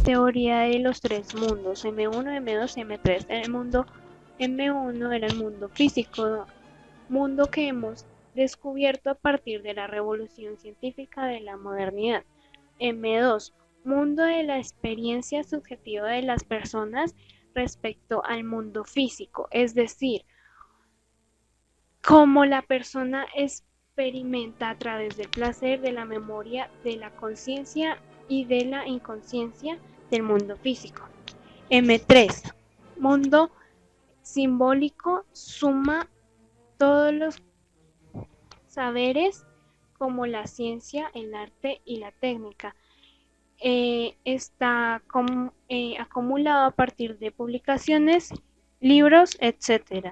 Teoría de los tres mundos, M1, M2 y M3. El mundo M1 era el mundo físico, mundo que hemos descubierto a partir de la revolución científica de la modernidad. M2, mundo de la experiencia subjetiva de las personas respecto al mundo físico, es decir, cómo la persona experimenta a través del placer, de la memoria, de la conciencia y de la inconsciencia del mundo físico. M3, mundo simbólico, suma todos los saberes como la ciencia, el arte y la técnica. Está acumulado a partir de publicaciones, libros, etc.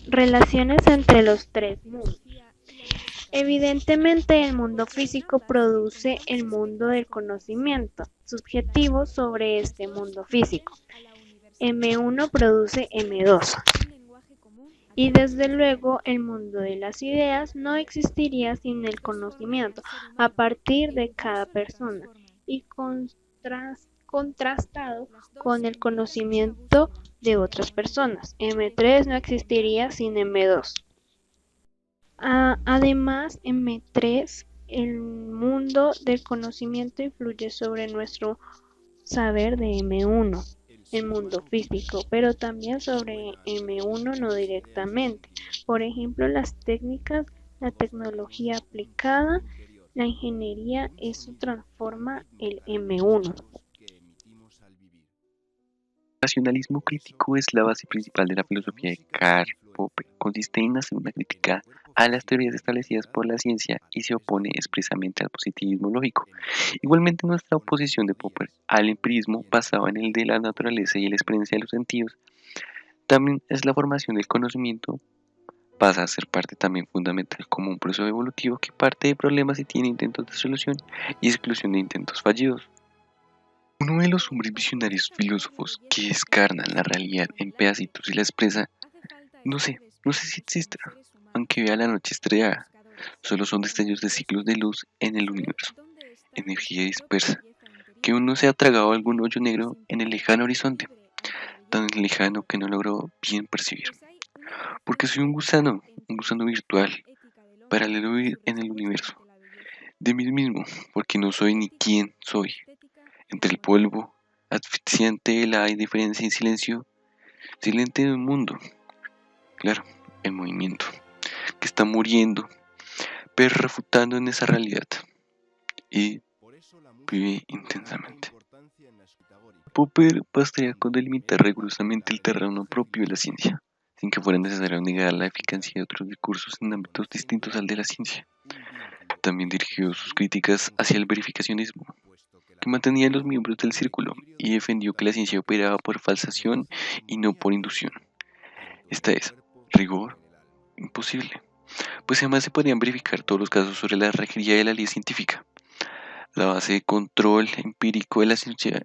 Relaciones entre los tres mundos. Evidentemente, el mundo físico produce el mundo del conocimiento subjetivo sobre este mundo físico. M1 produce M2. Y desde luego el mundo de las ideas no existiría sin el conocimiento a partir de cada persona y contrastado con el conocimiento de otras personas. M3 no existiría sin M2. Además, M3, el mundo del conocimiento influye sobre nuestro saber de M1, el mundo físico, pero también sobre M1 no directamente. Por ejemplo, las técnicas, la tecnología aplicada, la ingeniería, eso transforma el M1. El racionalismo crítico es la base principal de la filosofía de Karl Popper. Consiste en hacer una crítica a las teorías establecidas por la ciencia y se opone expresamente al positivismo lógico. Igualmente, nuestra oposición de Popper al empirismo, basada en el de la naturaleza y la experiencia de los sentidos, también es la formación del conocimiento, pasa a ser parte también fundamental como un proceso evolutivo que parte de problemas y tiene intentos de solución y exclusión de intentos fallidos. Uno de los hombres visionarios filósofos que descarnan la realidad en pedacitos y la expresa, no sé si exista, aunque vea la noche estrellada, solo son destellos de ciclos de luz en el universo, energía dispersa, que uno se ha tragado algún hoyo negro en el lejano horizonte, tan lejano que no logro bien percibir, porque soy un gusano virtual, paralelo en el universo, de mí mismo, porque no soy ni quién soy. Entre el polvo asfixiante de la indiferencia y silencio, silente de un mundo, claro, el movimiento, que está muriendo, pero refutando en esa realidad, y vive intensamente. Popper bastaría con delimitar rigurosamente el terreno propio de la ciencia, sin que fuera necesario negar la eficacia de otros discursos en ámbitos distintos al de la ciencia. También dirigió sus críticas hacia el verificacionismo, que mantenía a los miembros del círculo y defendió que la ciencia operaba por falsación y no por inducción. Esta es, rigor, imposible, pues jamás se podrían verificar todos los casos sobre la regería de la ley científica. La base de control empírico de la ciencia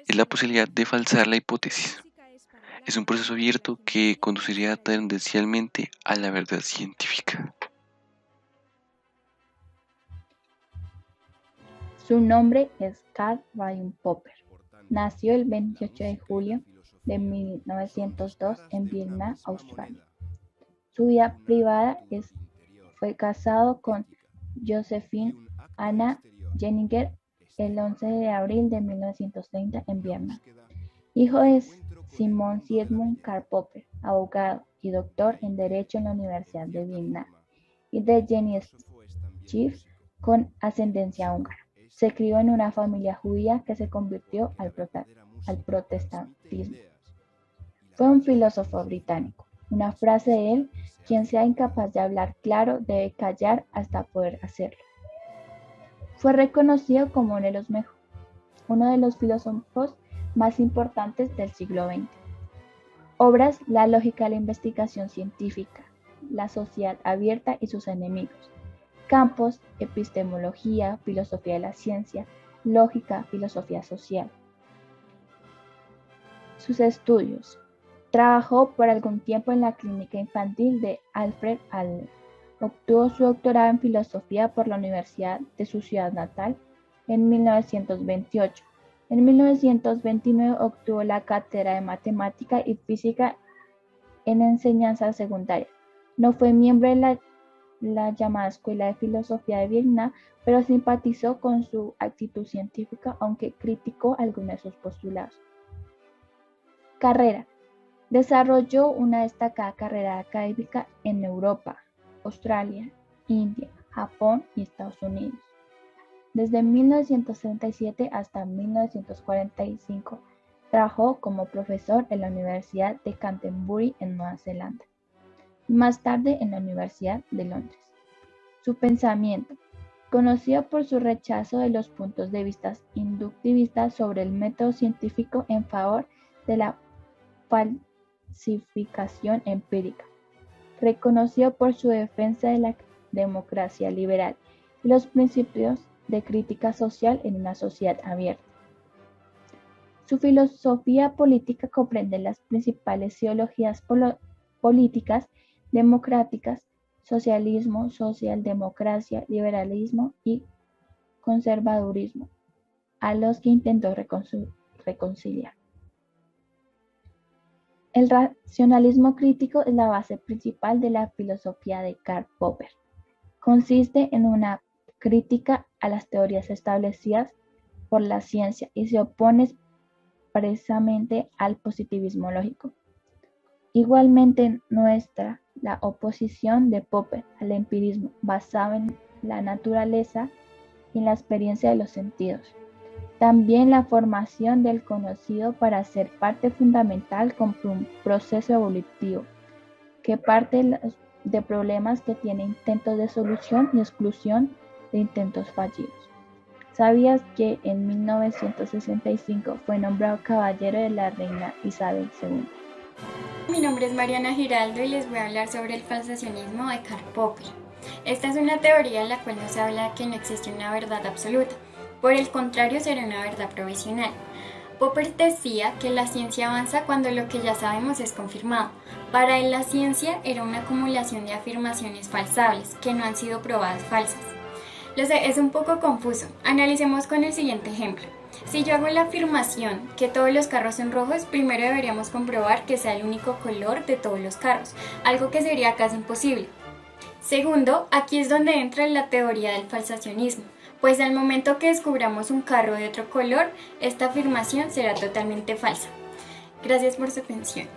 es la posibilidad de falsar la hipótesis. Es un proceso abierto que conduciría tendencialmente a la verdad científica. Su nombre es Karl Raimund Popper. Nació el 28 de julio de 1902 en Viena, Australia. Su vida privada fue casado con Josephine Anna Jenninger el 11 de abril de 1930 en Viena. Hijo de Simon Siegmund Karl Popper, abogado y doctor en Derecho en la Universidad de Viena, y de Jenny Schiff, con ascendencia húngara. Se crió en una familia judía que se convirtió al protestantismo. Fue un filósofo británico. Una frase de él: quien sea incapaz de hablar claro debe callar hasta poder hacerlo. Fue reconocido como uno de los filósofos más importantes del siglo XX. Obras: La lógica de la investigación científica, La sociedad abierta y sus enemigos, Campos, Epistemología, Filosofía de la ciencia, Lógica, Filosofía social. Sus estudios: Trabajó por algún tiempo en la clínica infantil de Alfred Adler. Obtuvo su doctorado en filosofía por la Universidad de su ciudad natal en 1928. En 1929 obtuvo la cátedra de matemática y física en enseñanza secundaria. No fue miembro de la llamada Escuela de Filosofía de Viena, pero simpatizó con su actitud científica, aunque criticó algunos de sus postulados. Carrera. Desarrolló una destacada carrera académica en Europa, Australia, India, Japón y Estados Unidos. Desde 1937 hasta 1945 trabajó como profesor en la Universidad de Canterbury en Nueva Zelanda y más tarde en la Universidad de Londres. Su pensamiento, conocido por su rechazo de los puntos de vista inductivistas sobre el método científico en favor de la falsificación empírica, reconocido por su defensa de la democracia liberal y los principios de crítica social en una sociedad abierta. Su filosofía política comprende las principales ideologías políticas democráticas, socialismo, socialdemocracia, liberalismo y conservadurismo, a los que intentó reconciliar. El racionalismo crítico es la base principal de la filosofía de Karl Popper. Consiste en una crítica a las teorías establecidas por la ciencia y se opone expresamente al positivismo lógico. Igualmente muestra la oposición de Popper al empirismo basado en la naturaleza y en la experiencia de los sentidos. También la formación del conocido para ser parte fundamental con un proceso evolutivo que parte de problemas que tiene intentos de solución y exclusión de intentos fallidos. ¿Sabías que en 1965 fue nombrado caballero de la reina Isabel II? Mi nombre es Mariana Giraldo y les voy a hablar sobre el falsacionismo de Karl Popper. Esta es una teoría en la cual nos habla que no existe una verdad absoluta. Por el contrario, será una verdad provisional. Popper decía que la ciencia avanza cuando lo que ya sabemos es confirmado. Para él la ciencia era una acumulación de afirmaciones falsables que no han sido probadas falsas. Lo sé, es un poco confuso. Analicemos con el siguiente ejemplo. Si yo hago la afirmación que todos los carros son rojos, primero deberíamos comprobar que sea el único color de todos los carros, algo que sería casi imposible. Segundo, aquí es donde entra la teoría del falsacionismo. Pues al momento que descubramos un carro de otro color, esta afirmación será totalmente falsa. Gracias por su atención.